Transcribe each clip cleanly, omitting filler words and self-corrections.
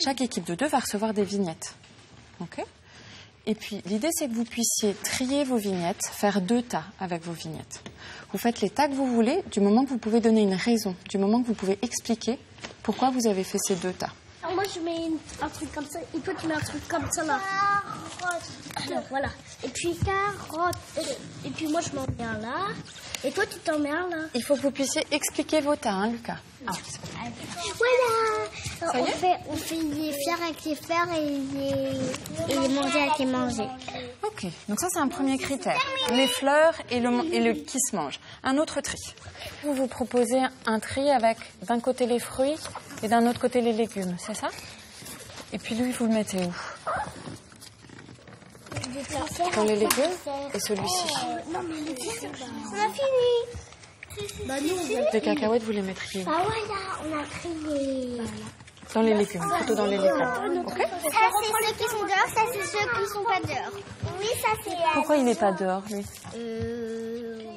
Chaque équipe de 2 va recevoir des vignettes. OK ? Et puis, l'idée, c'est que vous puissiez trier vos vignettes, faire 2 tas avec vos vignettes. Vous faites les tas que vous voulez, du moment que vous pouvez donner une raison, du moment que vous pouvez expliquer pourquoi vous avez fait ces 2 tas. Alors moi, je mets un truc comme ça, et toi, tu mets un truc comme ça, là. Carotte. Alors, voilà. Et puis, carotte. Et puis, moi, je m'en mets un là. Et toi, tu t'en mets un là. Il faut que vous puissiez expliquer vos tas, hein, Lucas. Ah. Voilà. Ça y est ? On fait les faire avec les faire et les manger avec les manger. OK, donc ça, c'est un premier critère. Les fleurs et le qui se mange. Un autre tri. Vous vous proposez un tri avec d'un côté les fruits et d'un autre côté les légumes, c'est ça ? Et puis lui, vous le mettez où ? Dans les légumes et celui-ci. Non, mais on a fini. Bah, nous, Les cacahuètes, vous les mettriez où ? Ah voilà, on a pris les... Dans les légumes, plutôt dans les légumes. OK ? Ça, c'est ceux qui sont dehors, ça, c'est ceux qui sont pas dehors. Oui, ça, c'est... Pourquoi il n'est pas dehors, lui ?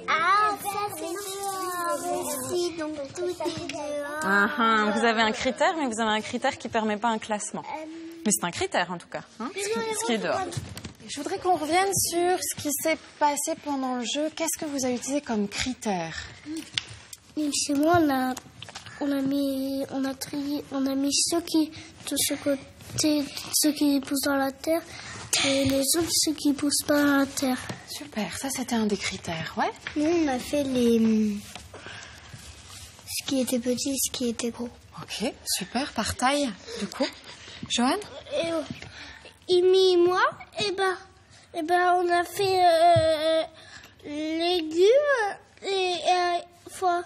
Ah, ça, c'est dehors aussi, donc tout est dehors. Vous avez un critère, mais vous avez un critère qui ne permet pas un classement. Mais c'est un critère, en tout cas, hein, ce qui est dehors. Je voudrais qu'on revienne sur ce qui s'est passé pendant le jeu. Qu'est-ce que vous avez utilisé comme critère ? Chez moi, on a mis ceux qui touchent au côté, ceux qui poussent dans la terre, et les autres, ceux qui poussent pas dans la terre. Super, ça c'était un des critères, ouais. Nous, on a fait ce qui était petit et ce qui était gros. Ok, super, par taille, du coup. Johan ? Amy et moi, on a fait légumes et fois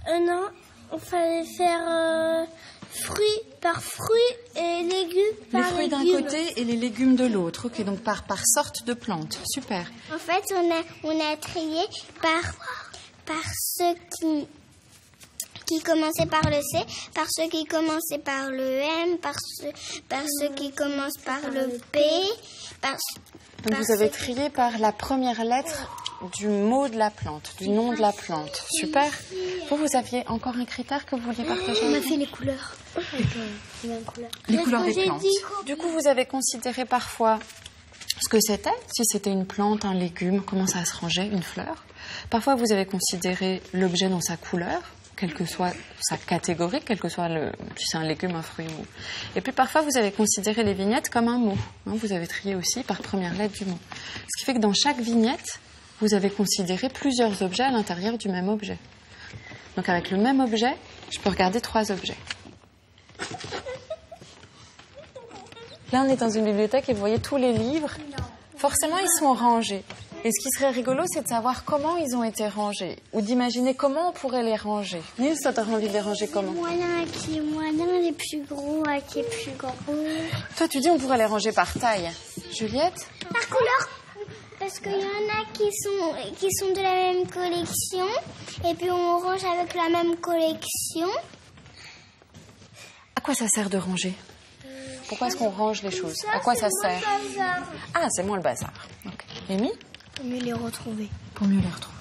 non, il fallait faire fruits par fruits et légumes par légumes. Les fruits d'un côté et les légumes de l'autre. Ok, donc par sorte de plante. Super. En fait, on a trié par ceux qui commençaient par le C, par ceux qui commençaient par le M, par ceux qui commencent par le P. Donc vous avez trié par la première lettre du mot de la plante, du nom de la plante. Super. Vous aviez encore un critère que vous vouliez partager ? On a fait les couleurs. Les couleurs des plantes. Du coup, vous avez considéré parfois ce que c'était, si c'était une plante, un légume, comment ça se rangeait, une fleur. Parfois, vous avez considéré l'objet dans sa couleur, quelle que soit sa catégorie, quel que soit si c'est un légume, un fruit. Et puis parfois, vous avez considéré les vignettes comme un mot. Vous avez trié aussi par première lettre du mot. Ce qui fait que dans chaque vignette, vous avez considéré plusieurs objets à l'intérieur du même objet. Donc avec le même objet, je peux regarder 3 objets. Là, on est dans une bibliothèque et vous voyez tous les livres. Forcément, ils sont rangés. Et ce qui serait rigolo, c'est de savoir comment ils ont été rangés. Ou d'imaginer comment on pourrait les ranger. Nils, toi, t'aurais envie de les ranger comment ? Qui est moyen, les plus gros, qui est plus gros. Toi, tu dis on pourrait les ranger par taille. Juliette ? Par couleur. Parce qu'il y en a qui sont de la même collection. Et puis on range avec la même collection. À quoi ça sert de ranger ? Pourquoi est-ce qu'on range les choses ? À quoi ça sert ? Ah, c'est moins le bazar. Okay. Amy ? Pour mieux les retrouver. Pour mieux les retrouver.